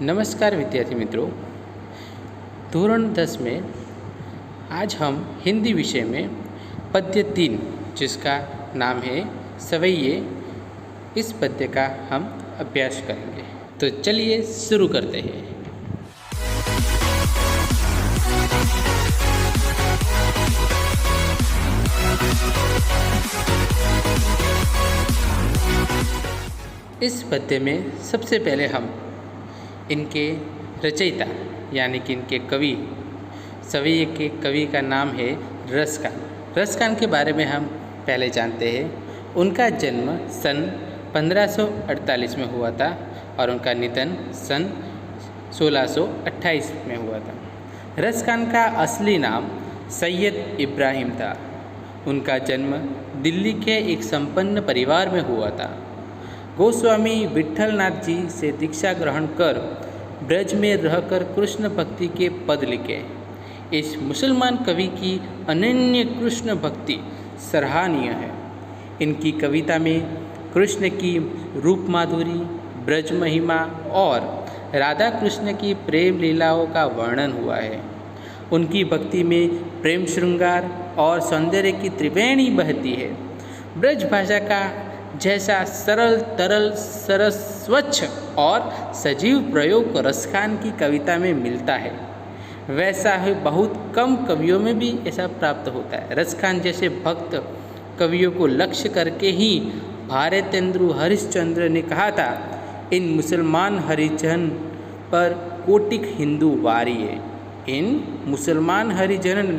नमस्कार विद्यार्थी मित्रों, धोरण 10 में आज हम हिंदी विषय में पद्य 3 जिसका नाम है सवैये, इस पद्य का हम अभ्यास करेंगे। तो चलिए शुरू करते हैं। इस पद्य में सबसे पहले हम इनके रचयिता यानी कि इनके कवि सवैये के कवि का नाम है रसखान। रसखान के बारे में हम पहले जानते हैं। उनका जन्म सन 1548 में हुआ था और उनका निधन सन 1628 में हुआ था। रसखान का असली नाम सैयद इब्राहिम था। उनका जन्म दिल्ली के एक संपन्न परिवार में हुआ था। गोस्वामी विट्ठलनाथ जी से दीक्षा ग्रहण कर ब्रज में रहकर कृष्ण भक्ति के पद लिखे। इस मुसलमान कवि की अनन्य कृष्ण भक्ति सराहनीय है। इनकी कविता में कृष्ण की रूप माधुरी, ब्रज महिमा और राधा कृष्ण की प्रेम लीलाओं का वर्णन हुआ है। उनकी भक्ति में प्रेम श्रृंगार और सौंदर्य की त्रिवेणी बहती है। ब्रज भाषा का जैसा सरल तरल सरस स्वच्छ और सजीव प्रयोग रसखान की कविता में मिलता है, वैसा ही बहुत कम कवियों में भी ऐसा प्राप्त होता है। रसखान जैसे भक्त कवियों को लक्ष्य करके ही भारतेंदु हरिश्चंद्र ने कहा था, इन मुसलमान हरिजन पर कोटिक हिंदू वारिये। इन मुसलमान हरिजन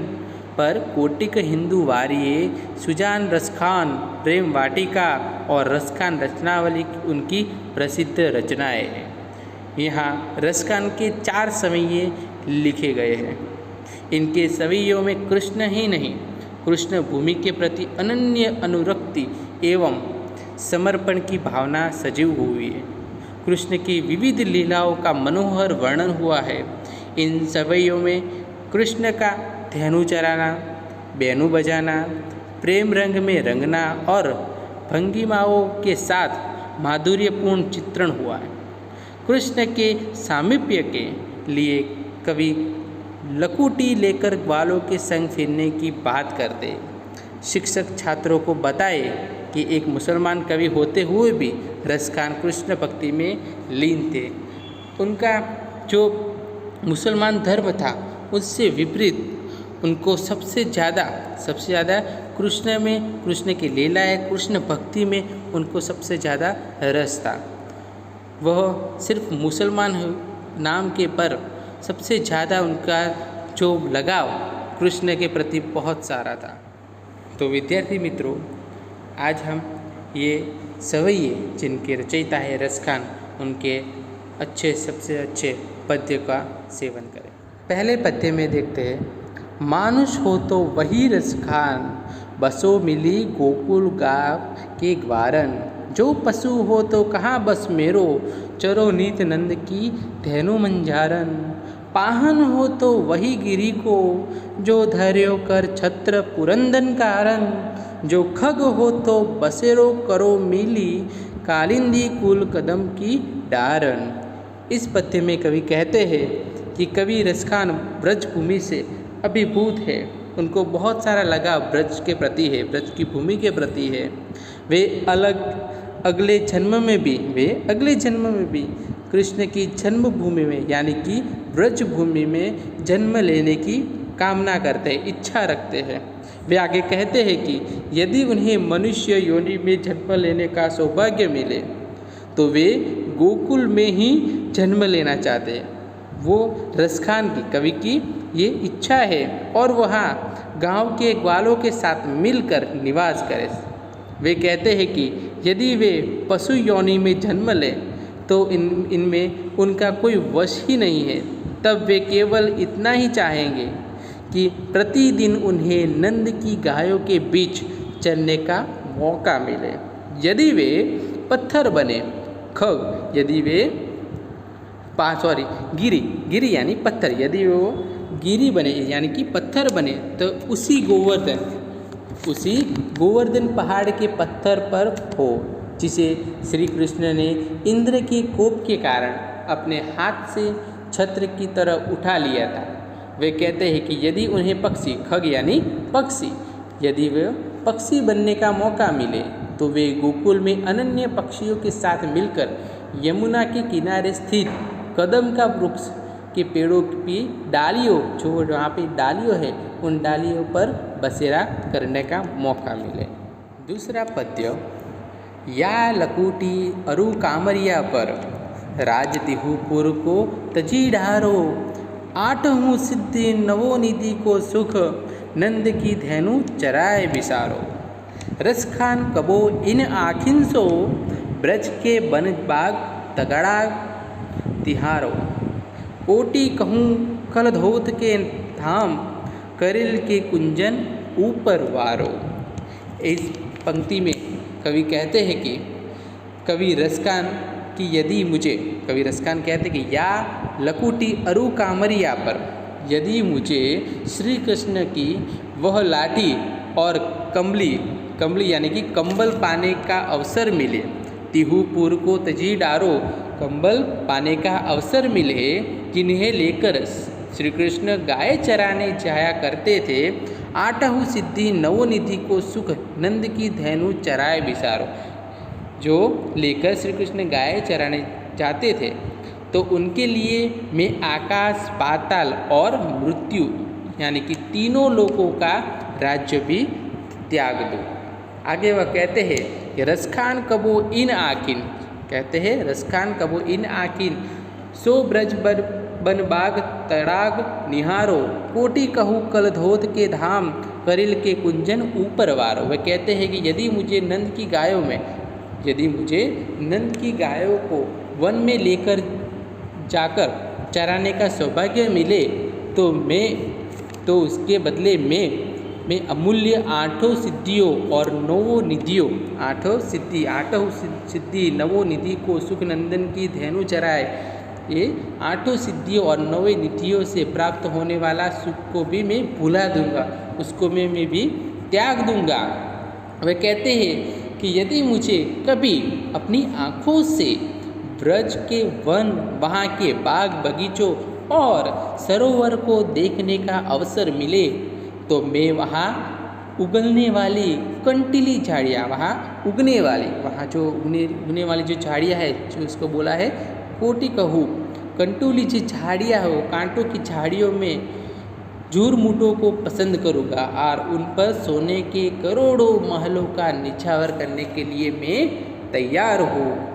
पर कोटिक हिंदू वारिये। सुजान रसखान प्रेम वाटिका और रसखान रचनावली उनकी प्रसिद्ध रचनाएं हैं। यहाँ रसखान के 4 सवैये लिखे गए हैं। इनके सवैयों में कृष्ण ही नहीं, कृष्ण भूमि के प्रति अनन्य अनुरक्ति एवं समर्पण की भावना सजीव हुई है। कृष्ण की विविध लीलाओं का मनोहर वर्णन हुआ है। इन सवैयों में कृष्ण का धेनु चराना, बेनु बजाना, प्रेम रंग में रंगना और भंगिमाओं के साथ माधुर्यपूर्ण चित्रण हुआ है। कृष्ण के सामीप्य के लिए कवि लकुटी लेकर ग्वालों के संग फिरने की बात करते। शिक्षक छात्रों को बताए कि एक मुसलमान कवि होते हुए भी रसखान कृष्ण भक्ति में लीन थे। उनका जो मुसलमान धर्म था उससे विपरीत उनको सबसे ज़्यादा कृष्ण में, कृष्ण की लीलाएं, कृष्ण भक्ति में उनको सबसे ज़्यादा रस था। वह सिर्फ मुसलमान नाम के पर सबसे ज़्यादा उनका जो लगाव कृष्ण के प्रति बहुत सारा था। तो विद्यार्थी मित्रों, आज हम ये सवैये जिनके रचयिता है रसखान, उनके सबसे अच्छे पद्य का सेवन करें। पहले पद्य में देखते हैं, मानुष हो तो वही रसखान, बसो मिली गोकुल गाँव के ग्वारन। जो पशु हो तो कहाँ बस मेरो, चरो नीत नंद की धेनु मंझारन। पाहन हो तो वही गिरी को, जो धैर्यो कर छत्र पुरंदन कारण। जो खग हो तो बसेरो करो मिली, कालिंदी कुल कदम की डारन। इस पद्य में कवि कहते हैं कि कवि रसखान ब्रज भूमि से अभिभूत है। उनको बहुत सारा लगाव ब्रज के प्रति है, ब्रज की भूमि के प्रति है। वे अगले जन्म में भी कृष्ण की जन्मभूमि में यानी कि ब्रज भूमि में जन्म लेने की कामना करते हैं, इच्छा रखते हैं। वे आगे कहते हैं कि यदि उन्हें मनुष्य योनि में जन्म लेने का सौभाग्य मिले तो वे गोकुल में ही जन्म लेना चाहते हैं। वो रसखान की, कवि की ये इच्छा है और वहाँ गांव के ग्वालों के साथ मिलकर निवास करें। वे कहते हैं कि यदि वे पशु योनि में जन्म लें तो इनमें उनका कोई वश ही नहीं है। तब वे केवल इतना ही चाहेंगे कि प्रतिदिन उन्हें नंद की गायों के बीच चलने का मौका मिले। यदि वे पत्थर बने, खग, यदि वे गिरी यानी पत्थर, यदि वो गिरी बने यानी कि पत्थर बने तो उसी गोवर्धन पहाड़ के पत्थर पर हो, जिसे श्री कृष्ण ने इंद्र के कोप के कारण अपने हाथ से छत्र की तरह उठा लिया था। वे कहते हैं कि यदि उन्हें पक्षी, खग यानी पक्षी, यदि वे पक्षी बनने का मौका मिले तो वे गोकुल में अन्य पक्षियों के साथ मिलकर यमुना के किनारे स्थित कदम का वृक्ष के पेड़ों की डालियों, जो वहाँ पे डालियों है, उन डालियों पर बसेरा करने का मौका मिले। दूसरा पद्य, या लकुटी अरु कामरिया पर राजतिहुपुर को तजी ढारो, आठहूँ सिद्धि नवोनिधि को सुख, नंद की धेनु चराए बिसारो। रसखान कबो इन आखिन सो, ब्रज के बन बाग तगड़ा तिहारो। कोटि कहूँ कलधोत के धाम, करिल के कुंजन ऊपर वारो। इस पंक्ति में कवि कहते हैं कि कवि रसखान कहते कि या लकुटी अरु कामरिया पर, यदि मुझे श्री कृष्ण की वह लाठी और कमली यानी कि कंबल पाने का अवसर मिले, तिहुपुर को तजी डारो, कंबल पाने का अवसर मिले, जिन्हें लेकर श्री कृष्ण गाय चराने जाया करते थे। आठहु सिद्धि नवोनिधि को सुख, नंद की धेनु चराए बिसारो, जो लेकर श्री कृष्ण गाय चराने जाते थे तो उनके लिए मैं आकाश, पाताल और मृत्यु यानी कि तीनों लोकों का राज्य भी त्याग दूँ। आगे वह कहते हैं कि रसखान कबो इन आकिन, कहते हैं रसखान कबो इन आकिन, सो ब्रज बन बाग तड़ाग निहारो, कोटि कहूँ कलधोत के धाम, करिल के कुंजन ऊपर वारो। वह कहते हैं कि यदि मुझे नंद की गायों को वन में लेकर जाकर चराने का सौभाग्य मिले तो उसके बदले मैं अमूल्य आठों सिद्धियों और नवों निधियों, आठों सिद्धि नवों निधि को सुख नंदन की धेनु चराए, ये आठों सिद्धियों और नवे निधियों से प्राप्त होने वाला सुख को भी मैं भुला दूंगा, उसको मैं भी त्याग दूंगा। वे कहते हैं कि यदि मुझे कभी अपनी आँखों से ब्रज के वन, वहाँ के बाग बगीचों और सरोवर को देखने का अवसर मिले तो मैं वहाँ उगने वाली कंटीली झाड़ियाँ, वहाँ जो उगने वाली जो झाड़ियाँ है, जो उसको बोला है कोटि कहूँ कंटूली जो झाड़ियाँ हो, कांटों की झाड़ियों में झूरमुटों को पसंद करूँगा और उन पर सोने के करोड़ों महलों का निछावर करने के लिए मैं तैयार हूँ।